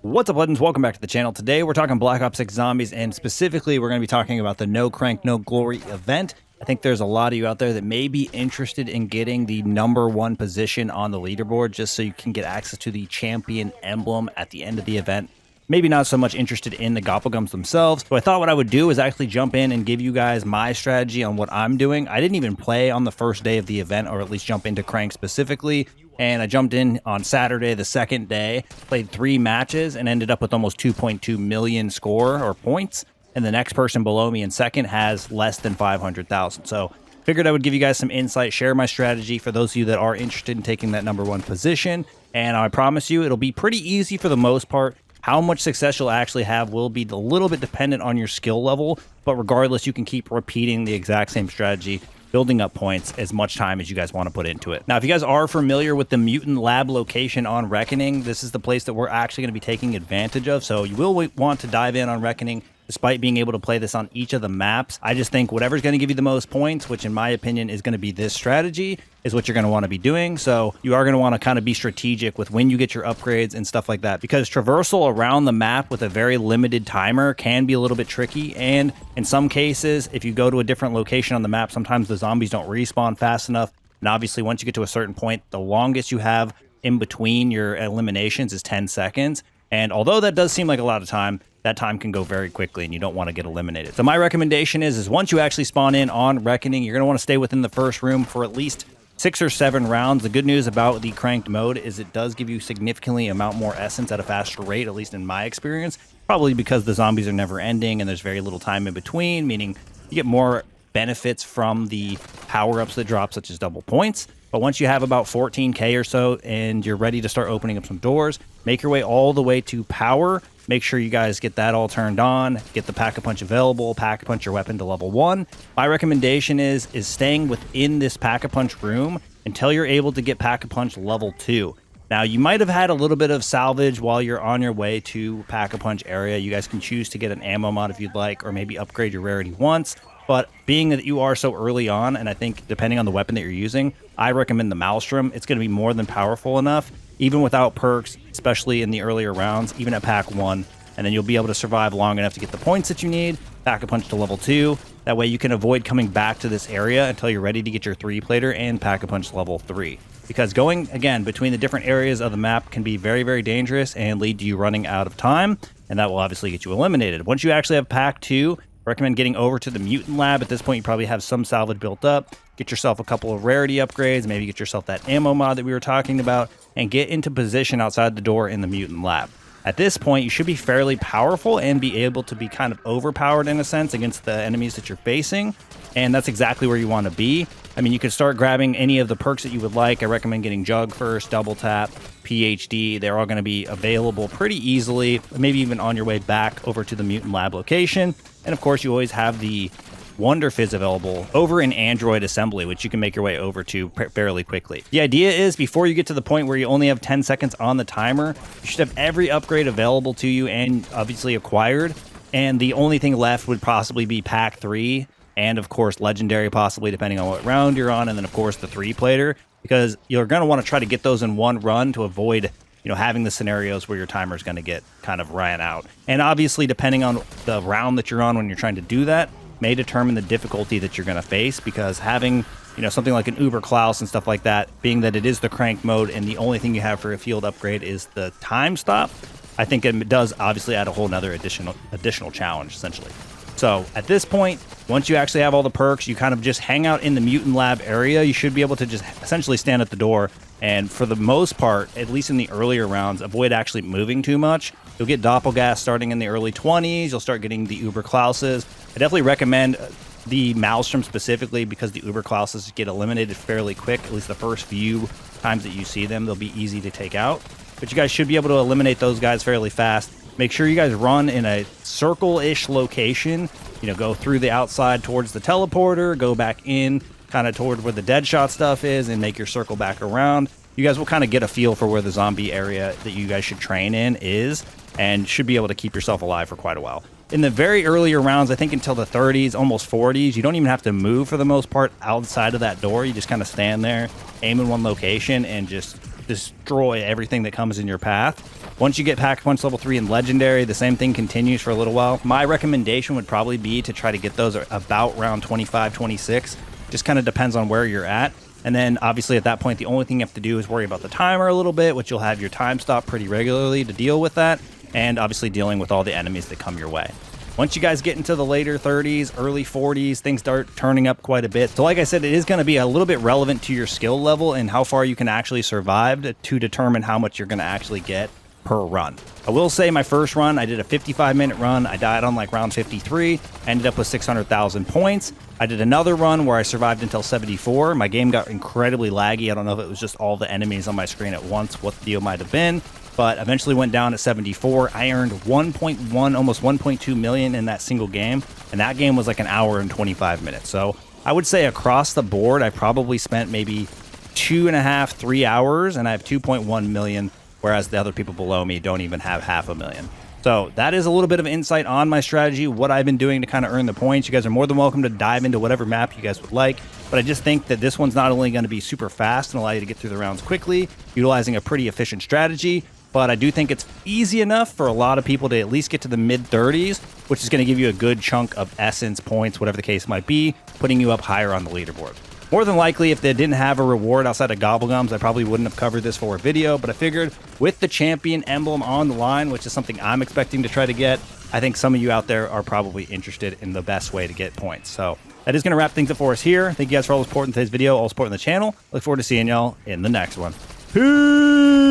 What's up, legends? Welcome back to the channel. Today we're talking Black Ops 6 Zombies, and specifically we're going to be talking about the No Crank, No Glory event. I think there's a lot of you out there that may be interested in getting the #1 position on the leaderboard just so you can get access to the champion emblem at the end of the event. Maybe not so much interested in the gobblegums themselves. So I thought what I would do is actually jump in and give you guys my strategy on what I'm doing. I didn't even play on the first day of the event, or at least jump into Crank specifically. And I jumped in on Saturday, the second day, played 3 matches, and ended up with almost 2.2 million score or points. And the next person below me in second has less than 500,000. So figured I would give you guys some insight, share my strategy for those of you that are interested in taking that #1 position. And I promise you, it'll be pretty easy for the most part. How much success you'll actually have will be a little bit dependent on your skill level, but regardless, you can keep repeating the exact same strategy, building up points as much time as you guys want to put into it. Now, if you guys are familiar with the Mutant Lab location on Reckoning, this is the place that we're actually going to be taking advantage of, so you will want to dive in on Reckoning. Despite being able to play this on each of the maps, I just think whatever's going to give you the most points, which in my opinion is going to be this strategy, is what you're going to want to be doing. So you are going to want to kind of be strategic with when you get your upgrades and stuff like that, because traversal around the map with a very limited timer can be a little bit tricky. And in some cases, if you go to a different location on the map, sometimes the zombies don't respawn fast enough. And obviously, once you get to a certain point, the longest you have in between your eliminations is 10 seconds. And although that does seem like a lot of time, that time can go very quickly and you don't want to get eliminated. So my recommendation is once you actually spawn in on Reckoning, you're going to want to stay within the first room for at least 6 or 7 rounds. The good news about the cranked mode is it does give you significantly amount more essence at a faster rate, at least in my experience, probably because the zombies are never ending and there's very little time in between, meaning you get more benefits from the power-ups that drop, such as double points. But once you have about 14k or so and you're ready to start opening up some doors, make your way all the way to power. Make sure you guys get that all turned on, get the Pack-a-Punch available, Pack-a-Punch your weapon to level 1. My recommendation is staying within this Pack-a-Punch room until you're able to get Pack-a-Punch level 2. Now, you might have had a little bit of salvage while you're on your way to Pack-a-Punch area. You guys can choose to get an ammo mod if you'd like, or maybe upgrade your rarity once. But being that you are so early on, and I think depending on the weapon that you're using, I recommend the Maelstrom. It's going to be more than powerful enough, even without perks, especially in the earlier rounds, even at Pack 1. And then you'll be able to survive long enough to get the points that you need, Pack-a-Punch to level 2. That way you can avoid coming back to this area until you're ready to get your 3-plater and Pack-a-Punch level 3. Because going, again, between the different areas of the map can be very, very dangerous and lead to you running out of time, and that will obviously get you eliminated. Once you actually have Pack 2, recommend getting over to the Mutant Lab. At this point, you probably have some salvage built up. Get yourself a couple of rarity upgrades, maybe get yourself that ammo mod that we were talking about, and get into position outside the door in the Mutant Lab. At this point, you should be fairly powerful and be able to be kind of overpowered in a sense against the enemies that you're facing, and that's exactly where you want to be. I mean, you could start grabbing any of the perks that you would like. I recommend getting Jug first, Double Tap, PhD. They're all going to be available pretty easily, maybe even on your way back over to the Mutant Lab location. And of course, you always have the Wonder Fizz available over in Android Assembly, which you can make your way over to fairly quickly. The idea is before you get to the point where you only have 10 seconds on the timer, you should have every upgrade available to you and obviously acquired. And the only thing left would possibly be Pack 3 and of course Legendary, possibly depending on what round you're on, and then of course the 3-plater, because you're going to want to try to get those in one run to avoid having the scenarios where your timer is going to get kind of ran out. And obviously, depending on the round that you're on when you're trying to do that, may determine the difficulty that you're going to face, because having, something like an Uber Klaus and stuff like that, being that it is the crank mode and the only thing you have for a field upgrade is the time stop, I think it does obviously add a whole nother additional challenge, essentially. So at this point, once you actually have all the perks, you kind of just hang out in the Mutant Lab area. You should be able to just essentially stand at the door. And for the most part, at least in the earlier rounds, avoid actually moving too much. You'll get Doppelgas starting in the early 20s. You'll start getting the Uber Klauses. I definitely recommend the Maelstrom specifically, because the Uber Klauses get eliminated fairly quick. At least the first few times that you see them, they'll be easy to take out. But you guys should be able to eliminate those guys fairly fast. Make sure you guys run in a circle-ish location. Go through the outside towards the teleporter, go back in kind of toward where the Deadshot stuff is, and make your circle back around. You guys will kind of get a feel for where the zombie area that you guys should train in is, and should be able to keep yourself alive for quite a while. In the very earlier rounds, I think until the 30s, almost 40s, you don't even have to move for the most part outside of that door. You just kind of stand there, aim in one location, and just destroy everything that comes in your path. Once you get Pack Punch level 3 in Legendary, the same thing continues for a little while. My recommendation would probably be to try to get those about round 25, 26. Just kind of depends on where you're at. And then obviously at that point, the only thing you have to do is worry about the timer a little bit, which you'll have your time stop pretty regularly to deal with that. And obviously dealing with all the enemies that come your way. Once you guys get into the later 30s, early 40s, things start turning up quite a bit. So like I said, it is going to be a little bit relevant to your skill level and how far you can actually survive to determine how much you're going to actually get per run. I will say my first run, I did a 55-minute run. I died on like round 53, ended up with 600,000 points. I did another run where I survived until 74. My game got incredibly laggy. I don't know if it was just all the enemies on my screen at once, what the deal might have been, but eventually went down at 74. I earned 1.1, almost 1.2 million in that single game, and that game was like an hour and 25 minutes. So I would say across the board, I probably spent maybe 2.5, 3 hours, and I have 2.1 million, whereas the other people below me don't even have 500,000. So that is a little bit of insight on my strategy, what I've been doing to kind of earn the points. You guys are more than welcome to dive into whatever map you guys would like, but I just think that this one's not only going to be super fast and allow you to get through the rounds quickly, utilizing a pretty efficient strategy, but I do think it's easy enough for a lot of people to at least get to the mid-30s, which is going to give you a good chunk of essence points, whatever the case might be, putting you up higher on the leaderboard. More than likely, if they didn't have a reward outside of gobblegums, I probably wouldn't have covered this for a video, but I figured with the champion emblem on the line, which is something I'm expecting to try to get, I think some of you out there are probably interested in the best way to get points. So that is going to wrap things up for us here. Thank you guys for all the support in today's video, all the support on the channel. Look forward to seeing y'all in the next one. Peace!